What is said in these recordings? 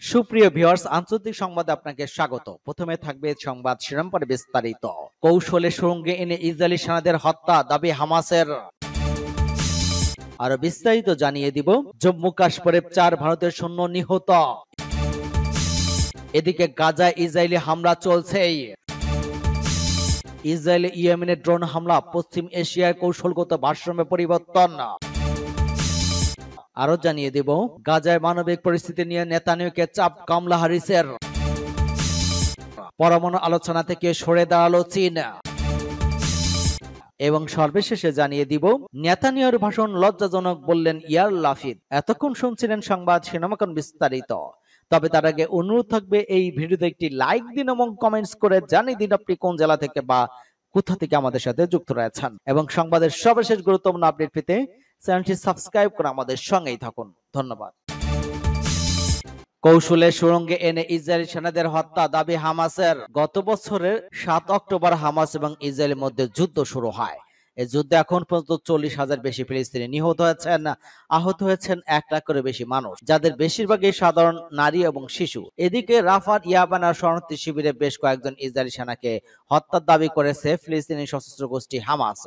সুপ্রিয় ভিউয়ার্স, আন্তর্জাতিক সংবাদে আপনাকে স্বাগত। প্রথমে থাকবে সংবাদ শিরোনাম, পরে বিস্তারিত। কৌশলে সুরঙ্গে এনে ইসরায়েলি সেনাদের হত্যা দাবি হামাসের। আরো বিস্তারিত জানিয়ে দিব। জম্মু কাশ্মীরে 4 ভারতের সৈন্য নিহত। এদিকে গাজায় ইসরায়েলি হামলা চলছেই। ইসরায়েলে ইয়েমেনে ড্রোন হামলা, পশ্চিম এশিয়ায় কৌশলগত ভারসাম্য পরিবর্তন। আরো জানিয়ে দেব, গাজায় মানবিক পরিস্থিতি নিয়ে নেতানিয়াহুকে চাপ কামলা হ্যারিসের। পরমাণু আলোচনা থেকে সরে দাঁড়ালো চীন। এবং সর্বশেষে জানিয়ে দিব, নেতানিয়াহুর ভাষণ লজ্জাজনক বললেন ইয়ার লাফিদ। এতক্ষণ শুনছিলেন সংবাদ শিরোনাম, বিস্তারিত। তবে তার আগে অনুরোধ থাকবে, এই ভিডিওতে একটি লাইক দিন এবং কমেন্টস করে জানিয়ে দিন আপনি কোন জেলা থেকে বা কোথা থেকে আমাদের সাথে যুক্ত রয়েছেন। এবং সংবাদের সর্বশেষ গুরুত্বপূর্ণ আপডেট পেতে চ্যানেলটি সাবস্ক্রাইব করে আমাদের সঙ্গেই থাকুন। ধন্যবাদ। কৌশলে সুরঙ্গে এনে ইসরায়েলি সেনাদের হত্যা দাবি হামাসের। গত বছরের 7 অক্টোবর হামাস এবং ইসরায়েলের মধ্যে যুদ্ধ শুরু হয়। এই যুদ্ধে এখন পর্যন্ত 40,000 বেশি ফিলিস্তিনি নিহত হয়েছেন, আহত হয়েছেন 1 লাখেরও বেশি মানুষ, যাদের বেশিরভাগই সাধারণ নারী এবং শিশু। এদিকে রাফার ইয়াবানা শরণার্থী শিবিরে বেশ কয়েকজন ইসরায়েলি সেনাকে হত্যার দাবি করেছে ফিলিস্তিনি সশস্ত্র গোষ্ঠী হামাস।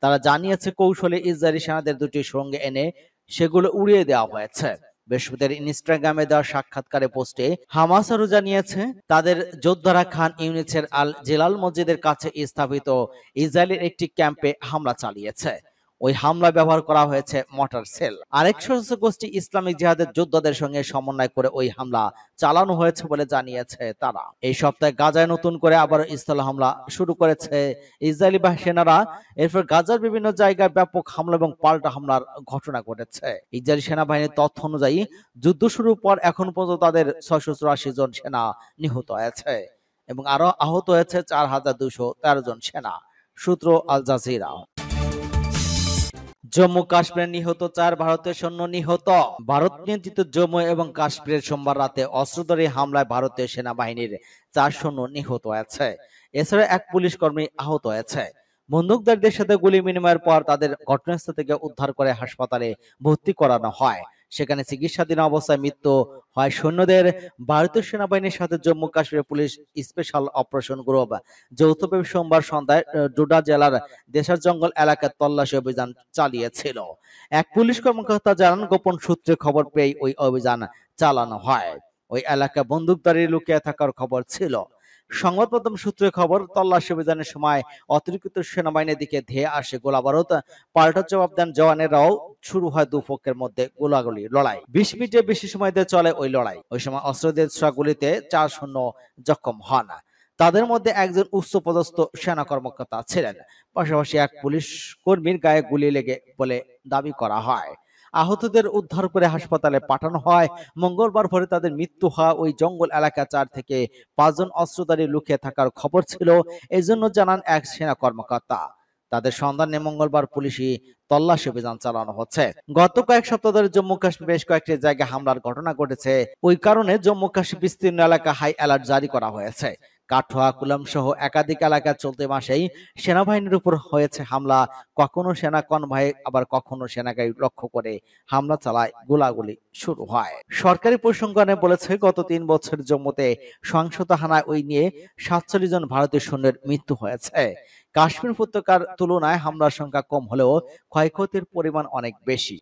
তারা জানিয়েছে কৌশলে ইসরায়েলি সেনাদের দুটি সুরঙ্গে এনে সেগুলো উড়িয়ে দেওয়া হয়েছে। বৃহস্পতিবার ইনস্টাগ্রামে দেওয়া সাক্ষাৎকারে পোস্টে হামাস আরো জানিয়েছে, তাদের যোদ্ধারা খান ইউনিসের আল জেলাল মসজিদের কাছে স্থাপিত ইসরায়েলের একটি ক্যাম্পে হামলা চালিয়েছে। ওই হামলা ব্যবহার করা হয়েছে মর্টার সেল। আরেক সশস্ত্র গোষ্ঠী ইসলামিক জিহাদের যোদ্ধাদের সঙ্গে সমন্বয় করে ওই হামলা চালানো হয়েছে বলে জানিয়েছে তারা। এই সপ্তাহে গাজায় নতুন করে আবার স্থল হামলা শুরু করেছে ইসরায়েলি সেনারা। এরপর গাজার বিভিন্ন জায়গায় ব্যাপক হামলা এবং পাল্টা হামলার ঘটনা ঘটেছে। ইসরায়েলি সেনাবাহিনীর তথ্য অনুযায়ী যুদ্ধ শুরুর পর এখন পর্যন্ত তাদের 680 জন সেনা নিহত হয়েছে এবং আরো আহত হয়েছে 4213 জন সেনা। সূত্র আল জাজিরা। জম্মু কাশ্মীরে নিহত 4 ভারতীয় সৈন্য নিহত। ভারত নিয়ন্ত্রিত জম্মু এবং কাশ্মীরের সোমবার রাতে অস্ত্রধারী হামলায় ভারতীয় সেনাবাহিনীর 4 সৈন্য নিহত হয়েছে। এছাড়া 1 পুলিশ কর্মী আহত হয়েছে। বন্দুকধারীদের সাথে গুলি বিনিময়ের পর তাদের ঘটনাস্থল থেকে উদ্ধার করে হাসপাতালে ভর্তি করানো হয়। সেখানে চিকিৎসাধীন অবস্থায় মৃত্যু হয় সৈন্যদের। ভারতীয় সেনাবাহিনীর সাথে Jammu Kashmir police special operation group যৌথভাবে সোমবার সন্ধ্যায় ডোডা জেলার দেশার জঙ্গল এলাকায় তল্লাশি অভিযান চালিয়েছিল। এক পুলিশ কর্মকর্তা জানান, গোপন সূত্রে খবর পেয়ে ওই অভিযান চালানো হয়। ওই এলাকায় বন্দুকধারী লুকিয়ে থাকার খবর ছিল। সংবাদ মাধ্যম সূত্রে খবর, তল্লাশি অভিযানের সময় অতিরিক্ত সেনাবাহিনীর দিকে ধেয়ে আসে গোলাবারুদ। পাল্টা জবাব দেন জওয়ানেরাও। শুরু হয় দুপক্ষের মধ্যে গোলাগুলি লড়াই। 20 মিনিটের বেশি সময় ধরে চলে ওই লড়াই। ওই সময় অস্ত্রদের ছোড়া গুলিতে 4 সৈন্য জখম হন। তাদের মধ্যে একজন উচ্চপদস্থ সেনা কর্মকর্তা ছিলেন। পাশাপাশি 1 পুলিশ কর্মীর গায়ে গুলি লেগে বলে দাবি করা হয়। আহতদের উদ্ধার করে হাসপাতালে পাঠানো হয়। মঙ্গলবার ভোরে তাদের মৃত্যু হয়। ওই জঙ্গল এলাকা 4 থেকে 5 জন অস্ত্রধারী লুকিয়ে থাকার খবর ছিল, এজন্য জানান এক সেনা কর্মকর্তা। তাদের সন্ধানে মঙ্গলবার পুলিশি তল্লাশি অভিযান চালানো হচ্ছে। গত কয়েক সপ্তাহ ধরে জম্মু কাশ্মীর বেশ কয়েকটি জায়গায় হামলার ঘটনা ঘটেছে। ওই কারণে জম্মু কাশ্মীর বিস্তীর্ণ এলাকা হাই অ্যালার্ট জারি করা হয়েছে। কাঠুয়া, কুলাম সহ একাধিক এলাকায় চলতি মাসেই সেনাবাহিনীর উপর হয়েছে হামলা। কখনো সেনা কনভয়, আবার কখনো সেনাগাড়ি লক্ষ্য করে হামলা চালায়, গোলাগুলি শুরু হয়। সরকারি পরিসংখ্যানে বলেছে, গত 3 বছর জম্মুতে সহিংসতা হানায় ওই নিয়ে 47 জন ভারতীয় সৈন্যের মৃত্যু হয়েছে। কাশ্মীর উপত্যকার তুলনায় হামলার সংখ্যা কম হলেও ক্ষয়ক্ষতির পরিমাণ অনেক বেশি।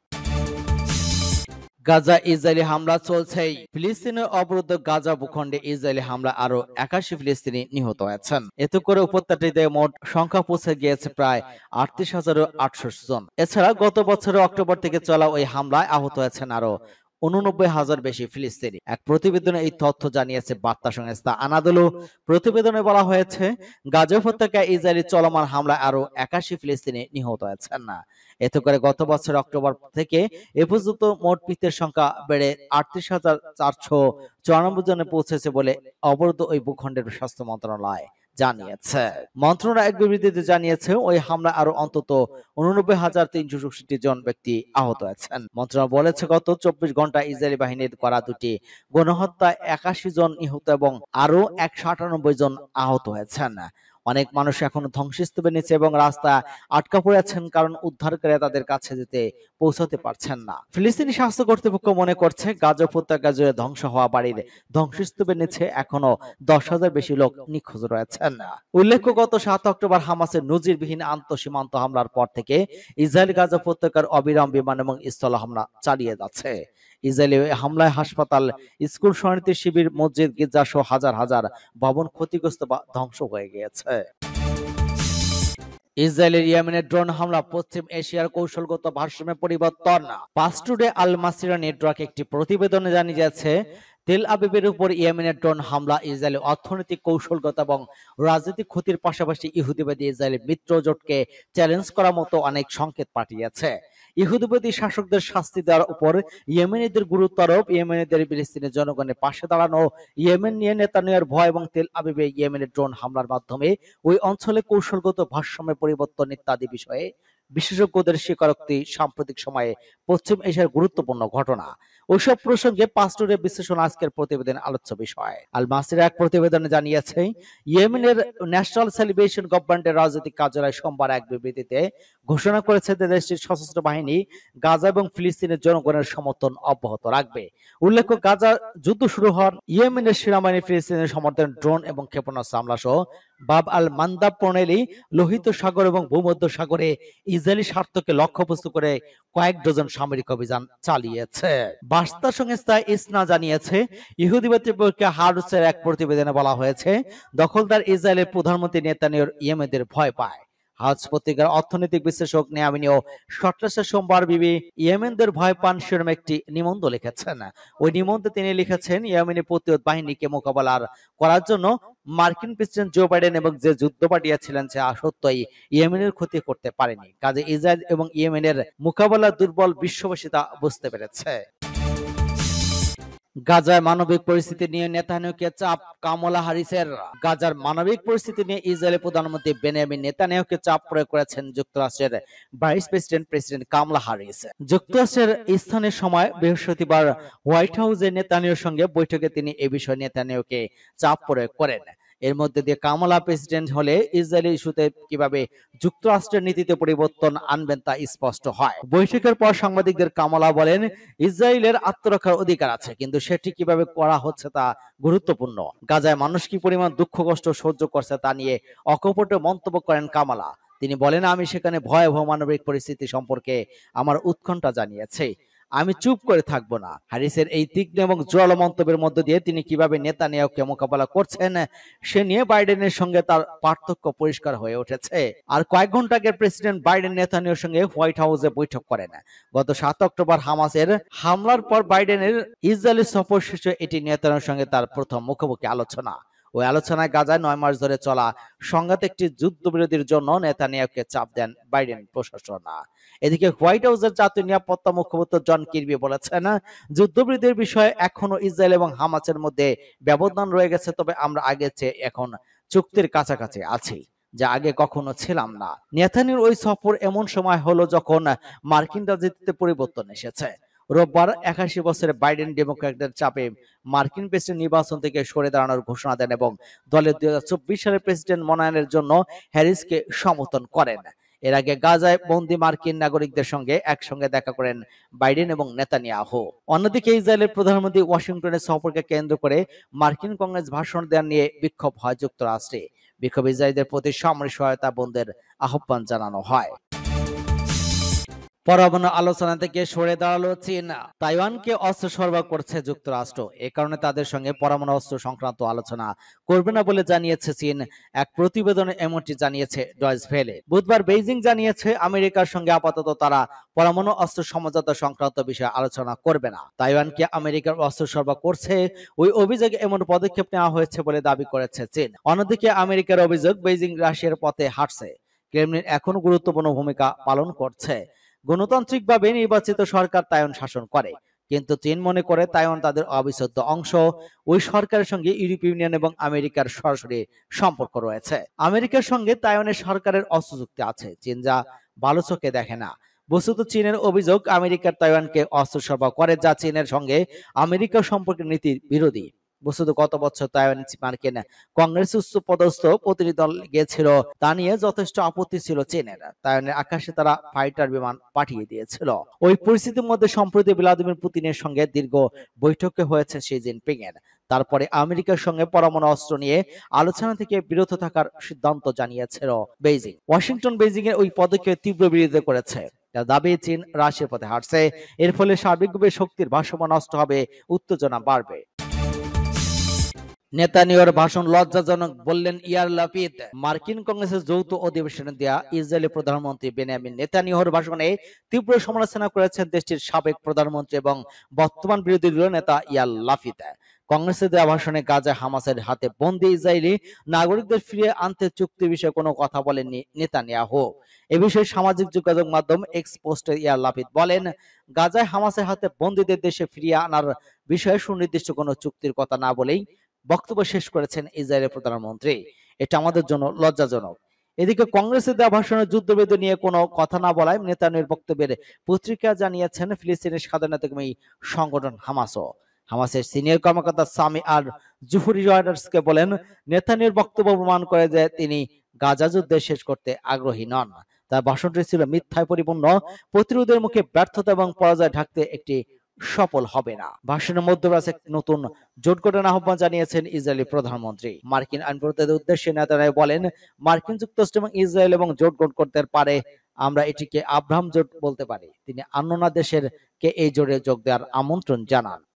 গাজা ইসরায়েলি হামলা চলছেই। ফিলিস্তিনের অবরুদ্ধ গাজা ভূখণ্ডে ইসরায়েলি হামলা আরো 81 ফিলিস্তিনি নিহত হয়েছেন। এতে করে উপত্যকাটিতে মোট সংখ্যা পৌঁছে গিয়েছে প্রায় 38,800 জন। এছাড়া গত বছরের অক্টোবর থেকে চলা ওই হামলায় আহত হয়েছেন আরো 89,000 বেশি ফিলিস্তিনি। এক প্রতিবেদনে এই তথ্য জানিয়েছে বার্তা সংস্থা আনাদোলু। প্রতিবেদনে বলা হয়েছে, গাজা উপত্যকায় ইসরায়েলি চলমান হামলায় আরো 81 ফিলিস্তিনি নিহত হয়েছেন না। এতে করে গত বছর অক্টোবর থেকে এ পর্যন্ত মোট মৃতের সংখ্যা বেড়ে 38,494 জনে পৌঁছেছে বলে অবরুদ্ধ ওই ভূখণ্ডের স্বাস্থ্য মন্ত্রণালয় জানিয়েছে। মন্ত্রণালয় এক বিবৃতিতে জানিয়েছে, ওই হামলা আরো অন্তত 89,366 জন ব্যক্তি আহত হয়েছেন। মন্ত্রণালয় বলেছে, গত 24 ঘন্টায় ইসরায়েলি বাহিনীর করা 2টি গণহত্যায় 81 জন নিহত এবং আরো 198 জন আহত হয়েছেন। অনেক মানুষ এখনো ধ্বংসস্তূপের নিচে এবং রাস্তা আটকা পড়ে আছেন, কারণ উদ্ধারকারীরা তাদের কাছে পৌঁছাতে পারছেন না। ফিলিস্তিনি স্বাস্থ্য কর্তৃপক্ষ মনে করছে গাজা উপত্যকা জুড়ে ধ্বংস হওয়া বাড়ির ধ্বংসস্তূপের নিচে এখনো 10,000 বেশি লোক নিখোঁজ রয়েছেন। উল্লেখ্য, গত 7 অক্টোবর হামাসের নজিরবিহীন আন্তঃসীমান্ত হামলার পর থেকে ইসরায়েল গাজা উপত্যকার অবিরাম বিমান এবং স্থল হামলা চালিয়ে যাচ্ছে। ইসরায়েলি হামলায় হাসপাতাল, স্কুল, শরণার্থী শিবির, মসজিদ, গির্জা সহ হাজার হাজার ভবন ক্ষতিগ্রস্ত বা ধ্বংস হয়ে গিয়েছে। ইসরায়েলের ইয়েমেনের ড্রোন হামলা পশ্চিম এশিয়ার কৌশলগত ভারসাম্যে পরিবর্তন। পাসটুডে আল মাসিরা নেটওয়ার্ক একটি প্রতিবেদনে জানিয়েছে, তেল আবিবের উপর ইয়েমেনের ড্রোন হামলা ইসরায়েলের অর্থনৈতিক, কৌশলগত এবং রাজনৈতিক ক্ষতির পাশাপাশি ইহুদিবাদী ইসরায়েলের মিত্র জোটকে চ্যালেঞ্জ করার মতো অনেক সংকেত পাঠিয়েছে। ইহুদিবাদী শাসকদের শাস্তি দেওয়ার উপর ইয়েমেনিদের গুরুত্ব আরোপ, ইয়েমেনিদের ফিলিস্তিনি জনগণের পাশে দাঁড়ানো, ইয়েমেন নিয়ে নেতানিয়াহুর ভয় এবং তেল আবিবে ইয়েমেনের ড্রোন হামলার মাধ্যমে ওই অঞ্চলে কৌশলগত ভারসাম্যে পরিবর্তন ইত্যাদি বিষয়ে বিশেষজ্ঞদের স্বীকারোক্তি সাম্প্রতিক সময়ে পশ্চিম এশিয়ার গুরুত্বপূর্ণ ঘটনা। ওইসব প্রসঙ্গে পাসটুডের বিশ্লেষণ আজকের প্রতিবেদন আলোচ্য বিষয়। আল মাসিরা এক প্রতিবেদনে জানিয়েছে, ইয়েমেনের ন্যাশনাল সেলিব্রেশন গভর্নমেন্টের রাজনৈতিক কার্যালয় সোমবার এক বিবৃতিতে ঘোষণা করেছে যে দেশটির সশস্ত্র বাহিনী গাজা এবং ফিলিস্তিনের জনগণের সমর্থন অব্যাহত রাখবে। উল্লেখ্য, গাজা যুদ্ধ শুরু হওয়ার ইয়েমেনের সেনাবাহিনী ফিলিস্তিনের সমর্থন ড্রোন এবং ক্ষেপণাস্ত্র হামলা সহ বাব আল মান্দাব প্রণালী, লোহিত সাগর এবং ভূমধ্য সাগরে ইসরায়েলি স্বার্থকে লক্ষ্যবস্তু করে কয়েক ডজন সামরিক অভিযান চালিয়েছে। বার্তা সংস্থা ইসনা জানিয়েছে, ইহুদিবাদী পক্ষে হারুসের এক প্রতিবেদনে বলা হয়েছে, দখলদার ইসরায়েলের প্রধানমন্ত্রী নেতানিয়াহুর ইয়েমেনদের ভয় পায়। হাজ পত্রিকার অর্থনৈতিক বিশ্লেষক নেয়ামিনিও সট্টাসে সোমবার বিবি ইয়েমেনদের ভয় পান শিরোনামে একটি নিবন্ধ লিখেছেন। ওই নিবন্ধে তিনি লিখেছেন, ইয়েমেনি প্রতিরোধ বাহিনীকে মোকাবেলা করার জন্য মার্কিন প্রেসিডেন্ট জো বাইডেন এবং যে যুদ্ধ পাঠিয়েছিলেন সে সত্যই ইয়েমেনের ক্ষতি করতে পারেনি। কাজে ইসরায়েল এবং ইয়েমেনের মোকাবেলা দুর্বল, বিশ্ববাসী তা বুঝতে পেরেছে। গাজার মানবিক পরিস্থিতি নিয়ে নেতানিয়াহুকে চাপ কামালা হ্যারিসের। গাজার মানবিক পরিস্থিতি নিয়ে ইসরায়েলের প্রধানমন্ত্রী বেনিয়ামিন নেতানিয়াহুকে চাপ প্রয়োগ করেছেন যুক্তরাষ্ট্রের ভাইস প্রেসিডেন্ট কামালা হ্যারিস। যুক্তরাষ্ট্রের স্থানীয় সময় বৃহস্পতিবার হোয়াইট হাউসে নেতানিয়াহুর সঙ্গে বৈঠকে তিনি এ বিষয়ে নেতানিয়াহুকে চাপ প্রয়োগ করেন। এর মধ্যে দিয়ে কামালা প্রেসিডেন্ট হলে ইসরায়েলি ইস্যুতে কিভাবে যুক্তরাষ্ট্রের নীতিতে পরিবর্তন আনবেন তা স্পষ্ট হয়। বৈঠকের পর সাংবাদিকদের কামালা বলেন, ইসরায়েলের আত্মরক্ষার অধিকার আছে, কিন্তু সেটি কিভাবে করা হচ্ছে তা গুরুত্বপূর্ণ। গাজায় মানুষ কি পরিমাণ দুঃখ কষ্ট সহ্য করছে তা নিয়ে অকপট মন্তব্য করেন কামালা। তিনি বলেন, আমি সেখানে ভয়াবহ মানবিক পরিস্থিতি সম্পর্কে আমার উৎকণ্ঠা জানিয়েছি, আমি চুপ করে থাকবো না। হ্যারিসের এই তীক্ষ্ণ এবং জোরালো মন্তব্যের মধ্য দিয়ে তিনি কিভাবে নেতানিয়াহুকে মোকাবেলা করছেন সে নিয়ে বাইডেনের সঙ্গে তার পার্থক্য পরিষ্কার হয়ে উঠেছে। আর কয়েক ঘন্টা আগে প্রেসিডেন্ট বাইডেন নেতানিয়াহুর সঙ্গে হোয়াইট হাউসে বৈঠক করেন। গত 7 অক্টোবর হামাসের হামলার পর বাইডেনের ইসরায়েলি সফর শেষে এটি নেতানিয়াহুর সঙ্গে তার প্রথম মুখোমুখি আলোচনা। ওই আলোচনায় গাজায় 9 মাস ধরে চলা সংঘাত একটি যুদ্ধবিরতির জন্য নেতানিয়াহুকে চাপ দেন বাইডেন প্রশাসন। এদিকে হোয়াইট হাউসের জাতীয় নিরাপত্তা মুখপাত্র জন কির্বি বলেছেন, যুদ্ধবিরতির বিষয়ে এখনো ইসরায়েল এবং হামাসের মধ্যে ব্যবধান রয়ে গেছে, তবে আমরা আগের চেয়ে এখন চুক্তির কাছাকাছি আছি, যা আগে কখনো ছিলাম না। নেতানিয়াহুর ওই সফর এমন সময় হলো যখন মার্কিন রাজনীতিতে পরিবর্তন এসেছে। রোববার 81 বছরের বাইডেন ডেমোক্র্যাটদের চাপে মার্কিন প্রেসিডেন্ট নির্বাচন থেকে সরে দাঁড়ানোর ঘোষণা দেন এবং দলের 2024 সালের প্রেসিডেন্ট মনোনয়নের জন্য হ্যারিসকে সমর্থন করেন। এর আগে গাজায় বন্দী মার্কিন নাগরিকদের সঙ্গে একসঙ্গে দেখা করেন বাইডেন এবং নেতানিয়াহু। অন্যদিকে ইসরায়েলের প্রধানমন্ত্রী ওয়াশিংটনের সফরকে কেন্দ্র করে মার্কিন কংগ্রেস ভাষণ দেওয়া নিয়ে বিক্ষোভ হয় যুক্তরাষ্ট্রে। বিক্ষোভ ইসরায়েলের প্রতি সামরিক সহায়তা বন্ধের আহ্বান জানানো হয়। পরমাণু আলোচনা থেকে সরে দাঁড়ালো চীন। তাইওয়ানকে অস্ত্র সরবরাহ করছে যুক্তরাষ্ট্র, এ কারণে তাদের সঙ্গে পরমাণু অস্ত্র সংক্রান্ত আলোচনা করবে না বলে জানিয়েছে চীন। এক প্রতিবেদনে এমনটি জানিয়েছে ডয়েচ ভেলে। বুধবার বেইজিং জানিয়েছে, আমেরিকার সঙ্গে আপাতত তারা পরমাণু অস্ত্র সমঝোতা সংক্রান্ত বিষয়ে আলোচনা করবে না। তাইওয়ানকে আমেরিকার অস্ত্র সরবরাহ করছে ওই অভিযোগে এমন পদক্ষেপ নেওয়া হয়েছে বলে দাবি করেছে চীন। অন্যদিকে আমেরিকার অভিযোগ, বেইজিং রাশিয়ার পথে হাঁটছে। ক্রেমলিন এখনো গুরুত্বপূর্ণ ভূমিকা পালন করছে। গণতান্ত্রিকভাবে নির্বাচিত সরকার তাইওয়ান শাসন করে, কিন্তু চীন মনে করে তাইওয়ান তাদের অবিচ্ছেদ্য অংশ। ওই সরকারের সঙ্গে ইউরোপীয় ইউনিয়ন এবং আমেরিকার সরাসরি সম্পর্ক রয়েছে। আমেরিকার সঙ্গে তাইওয়ানের সরকারের অস্ত্র চুক্তি আছে, চীন যা ভালো চোখে দেখে না। বস্তুত চীনের অভিযোগ, আমেরিকার তাইওয়ানকে অস্ত্র সরবরাহ করে, যা চীনের সঙ্গে আমেরিকার সম্পর্কের নীতির বিরোধী। বস্তুত গত বছর তাইওয়ানে মার্কিন কংগ্রেস উচ্চ পদস্থ প্রতিনিধি দল গিয়েছিল, তা নিয়ে যথেষ্ট আপত্তি ছিল চীনের। তাইওয়ানের আকাশে তারা ফাইটার বিমান পাঠিয়ে দিয়েছিল। ওই পরিস্থিতির মধ্যে সম্প্রতি ভ্লাদিমির পুতিনের সঙ্গে দীর্ঘ বৈঠকে হয়েছে শি জিনপিং এর। তারপরে আমেরিকার সঙ্গে পরমাণু অস্ত্র নিয়ে আলোচনা থেকে বিরত থাকার সিদ্ধান্ত জানিয়েছিল বেইজিং। ওয়াশিংটন বেইজিং এর ওই পদক্ষেপে তীব্র বিরোধিতা করেছে। তার দাবি চীন রাশিয়ার পথে হাঁটছে, এর ফলে সার্বিকভাবে শক্তির ভারসাম্য নষ্ট হবে, উত্তেজনা বাড়বে। নেতানিয়াহুর ভাষণ লজ্জাজনক বললেন ইয়ার লাপিদ। মার্কিন কংগ্রেসের যৌথ অধিবেশনে দেয়া ইসরায়েলি প্রধানমন্ত্রী বেনিয়ামিন নেতানিয়াহুর ভাষণে তীব্র সমালোচনা করেছেন দেশটির সাবেক প্রধানমন্ত্রী এবং বর্তমান বিরোধী দলীয় নেতা ইয়ার লাপিদ। কংগ্রেসে দেওয়া ভাষণে গাজায় হামাসের হাতে বন্দী ইসরায়েলি নাগরিকদের ফিরিয়ে আনতে চুক্তির বিষয়ে কোনো কথা বলেননি নেতানিয়াহু। এ বিষয়ে সামাজিক যোগাযোগ মাধ্যম এক্স পোস্টে ইয়ার লাপিদ বলেন, গাজায় হামাসের হাতে বন্দীদের দেশে ফিরিয়ে আনার বিষয়ে সুনির্দিষ্ট কোনো চুক্তির কথা না বলেই বক্তব্য শেষ করেছেন ইসরায়েলের প্রধানমন্ত্রী। এটা আমাদের জন্য লজ্জাজনক। এদিকে কংগ্রেসে দেওয়া ভাষণে যুদ্ধবিরতি নিয়ে কোনো কথা না বলায় নেতানিয়াহুর বক্তব্যের প্রতিক্রিয়া জানিয়েছেন ফিলিস্তিনের স্বাধীনতাকামী সংগঠন হামাসও। হামাসের সিনিয়র কর্মকর্তা সামি আর জুহুরি রয়টার্সকে বলেন, নেতানিয়াহুর বক্তব্য প্রমাণ করে যে তিনি গাজা যুদ্ধ শেষ করতে আগ্রহী নন। তার ভাষণটি ছিল মিথ্যায় পরিপূর্ণ, প্রতিরোধের মুখে ব্যর্থতা এবং পরাজয় ঢাকতে একটি সফল হবে না। ভাষণের মধ্যপ্রাচ্যে নতুন জোট গঠনের আহ্বান জানিয়েছেন ইসরায়েলি প্রধানমন্ত্রী। মার্কিন আইন প্রণেতাদের উদ্দেশ্যে নেতানিয়াহু বলেন, মার্কিন যুক্তরাষ্ট্র এবং ইসরায়েল এবং জোট করতে পারে, আমরা এটিকে আব্রাহাম জোট বলতে পারি। তিনি অন্য দেশের কে এই জোটে যোগ দেওয়ার আমন্ত্রণ জানান।